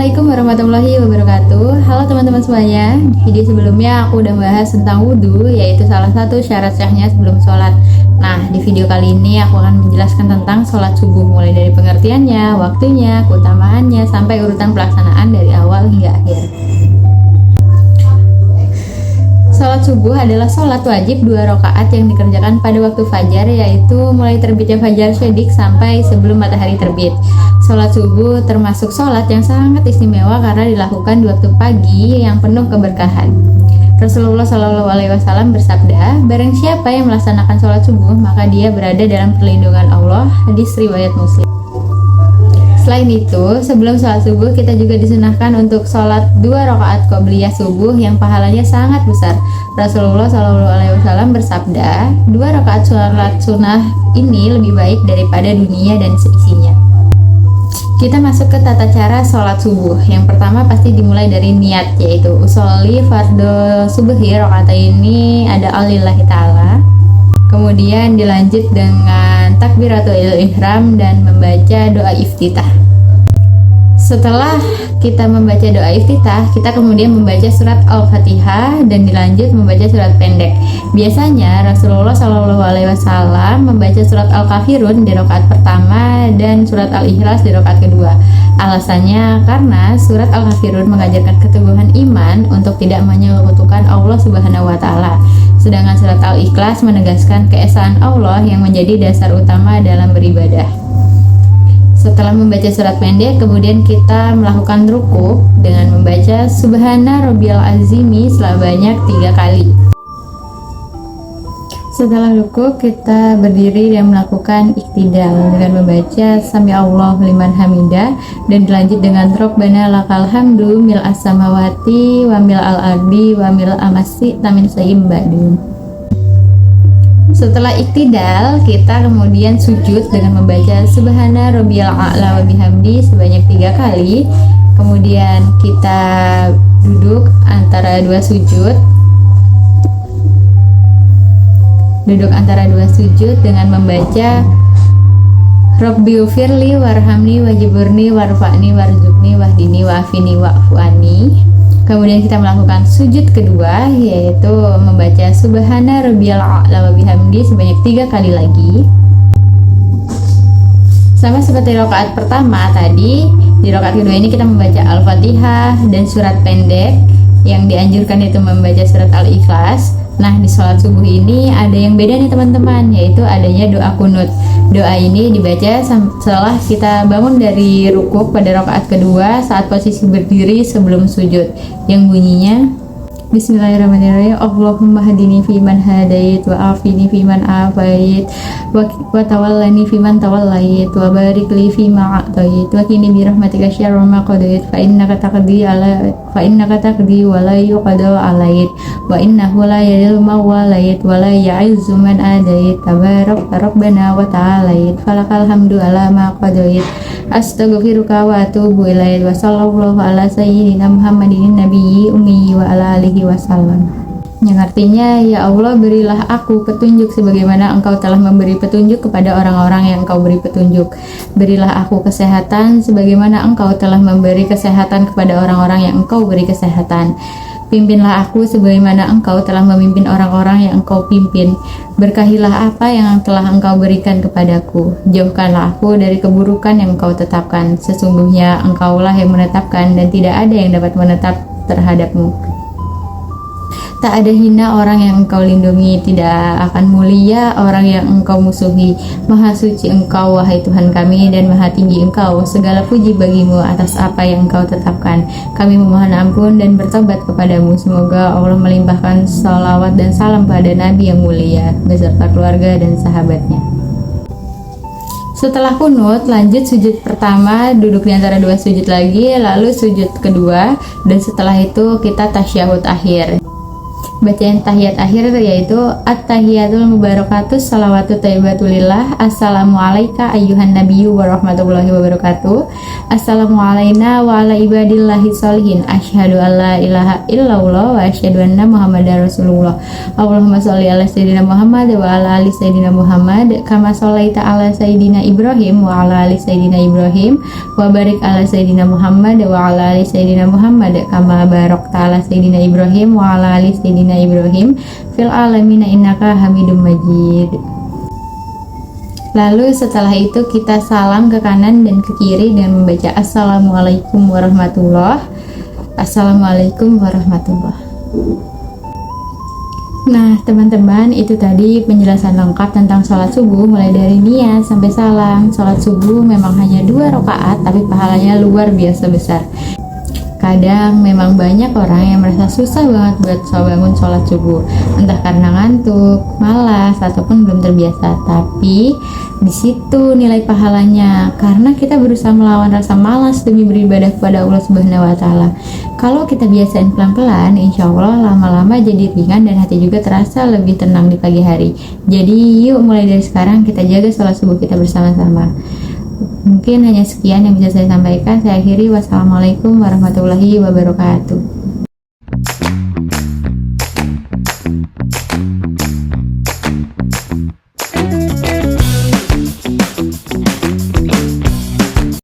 Assalamualaikum warahmatullahi wabarakatuh. Halo teman-teman semuanya. Video sebelumnya aku udah bahas tentang wudhu, yaitu salah satu syarat sahnya sebelum sholat. Nah, di video kali ini aku akan menjelaskan tentang sholat subuh, mulai dari pengertiannya, waktunya, keutamaannya, sampai urutan pelaksanaan dari awal hingga akhir. Sholat subuh adalah sholat wajib 2 rakaat yang dikerjakan pada waktu fajar, yaitu mulai terbitnya fajar shadiq sampai sebelum matahari terbit. Sholat subuh termasuk sholat yang sangat istimewa karena dilakukan di waktu pagi yang penuh keberkahan. Rasulullah Shallallahu Alaihi Wasallam bersabda, barang siapa yang melaksanakan sholat subuh, maka dia berada dalam perlindungan Allah. Hadis riwayat Muslim. Selain itu, sebelum sholat subuh kita juga disunahkan untuk sholat 2 rakaat qobliyah subuh yang pahalanya sangat besar. Rasulullah Shallallahu Alaihi Wasallam bersabda, 2 rakaat sholat sunnah ini lebih baik daripada dunia dan seisinya. Kita masuk ke tata cara sholat subuh. Yang pertama pasti dimulai dari niat, yaitu usolli fardhu subhi rakaataini ada alillahi ta'ala. Kemudian dilanjut dengan takbiratul ihram dan membaca doa iftitah. Setelah kita membaca doa iftitah, kita kemudian membaca surat Al-Fatihah dan dilanjut membaca surat pendek. Biasanya Rasulullah Shallallahu Alaihi Wasallam membaca surat Al-Kafirun di rakaat pertama dan surat Al-Ikhlas di rakaat kedua. Alasannya karena surat Al-Kafirun mengajarkan keteguhan iman untuk tidak menyekutukan Allah Subhanahu wa taala. Sedangkan surat Al-Ikhlas menegaskan keesaan Allah yang menjadi dasar utama dalam beribadah. Setelah membaca surat pendek, kemudian kita melakukan ruku dengan membaca Subhana Rabbiyal Azimi sebanyak 3 kali. Setelah ruku, kita berdiri dan melakukan iktidal dengan membaca Sami Allahu liman hamidah dan dilanjut dengan Rabbana lakal hamdu mil as-samawati wa mil al-ardi wa mil amasi tamin sayyim ba'dun. Setelah iktidal, kita kemudian sujud dengan membaca Subhana Rabbiyal a'la wa bihamdi sebanyak 3 kali. Kemudian kita duduk antara 2 sujud. Duduk antara 2 sujud dengan membaca Rabbighfirli warhamni wajburni warfa'ni warzuqni wahdini wa'afini wa'fu'ani. Kemudian kita melakukan sujud kedua, yaitu membaca Subhana Rabbiyal a'la wa bihamdi sebanyak 3 kali lagi. Sama seperti rakaat pertama tadi, di rakaat kedua ini kita membaca Al-Fatihah dan surat pendek. Yang dianjurkan itu membaca surat Al-Ikhlas. Nah, di sholat subuh ini ada yang beda nih teman-teman, yaitu adanya doa kunut. Doa ini dibaca setelah kita bangun dari rukuk pada rakaat kedua saat posisi berdiri sebelum sujud, yang bunyinya Bismillahirrahmanirrahim. Allahumma hadini fiman hadait wa afini fiman afait wa tawallani fiman tawallait wa barik li fima a'tait wa qini bi rahmatika syarra ma qadait fa innaka taqdi wa la yuqda alait wa innahu la yadillu ma walait wa la ya'izzu man adait tabarak rabbana wa ta'alait falakal hamdu ala ma qadait astaghfiruka wa atubu ilaik wa sallallahu ala sayyidina Muhammadin nabiyyi ummi wa ala alihi wasallam. Yang artinya, ya Allah, berilah aku petunjuk sebagaimana Engkau telah memberi petunjuk kepada orang-orang yang Engkau beri petunjuk. Berilah aku kesehatan sebagaimana Engkau telah memberi kesehatan kepada orang-orang yang Engkau beri kesehatan. Pimpinlah aku sebagaimana Engkau telah memimpin orang-orang yang Engkau pimpin. Berkahilah apa yang telah Engkau berikan kepadaku. Jauhkanlah aku dari keburukan yang Engkau tetapkan. Sesungguhnya Engkaulah yang menetapkan dan tidak ada yang dapat menetap terhadapmu. Tak ada hina orang yang Engkau lindungi, tidak akan mulia orang yang Engkau musuhi. Maha suci Engkau, wahai Tuhan kami, dan maha tinggi Engkau. Segala puji bagimu atas apa yang Engkau tetapkan. Kami memohon ampun dan bertobat kepadamu. Semoga Allah melimpahkan salawat dan salam pada Nabi yang mulia beserta keluarga dan sahabatnya. Setelah kunut, lanjut sujud pertama, duduk di antara 2 sujud lagi, lalu sujud kedua, dan setelah itu kita tasyahud akhir. bacaan tahiyat akhir yaitu at-tahiyatul mubarakatus salawatu thayyibatulillah. Assalamu alayka ayyuhan nabiyyu warahmatullahi wabarakatuh. Assalamu alayna wa ala ibadillahi sholihin. Asyhadu an la ilaha illallah wa asyhadu anna muhammadar rasulullah. Allahumma sholli ala sayyidina Muhammad wa ala ali sayyidina Muhammad kama sholaita ala sayyidina Ibrahim wa ala ali sayyidina Ibrahim wa barik ala sayyidina Muhammad wa ala ali sayyidina Muhammad kama barakta ala sayyidina Ibrahim wa ala ali sayyidina Ibrahim fil alamin innaka Hamidum Majid. Lalu setelah itu kita salam ke kanan dan ke kiri dengan membaca Assalamualaikum warahmatullah. Assalamualaikum warahmatullah. Nah teman-teman, itu tadi penjelasan lengkap tentang sholat subuh mulai dari niat sampai salam. Sholat subuh memang hanya 2 rakaat tapi pahalanya luar biasa besar. Kadang memang banyak orang yang merasa susah banget buat bangun sholat subuh, entah karena ngantuk, malas, ataupun belum terbiasa. Tapi di situ nilai pahalanya, karena kita berusaha melawan rasa malas demi beribadah kepada Allah Subhanahu Wa Taala. Kalau kita biasain pelan-pelan, insya Allah lama-lama jadi ringan dan hati juga terasa lebih tenang di pagi hari. Jadi yuk mulai dari sekarang kita jaga sholat subuh kita bersama-sama. Mungkin hanya sekian yang bisa saya sampaikan. Saya akhiri. Wassalamualaikum warahmatullahi wabarakatuh.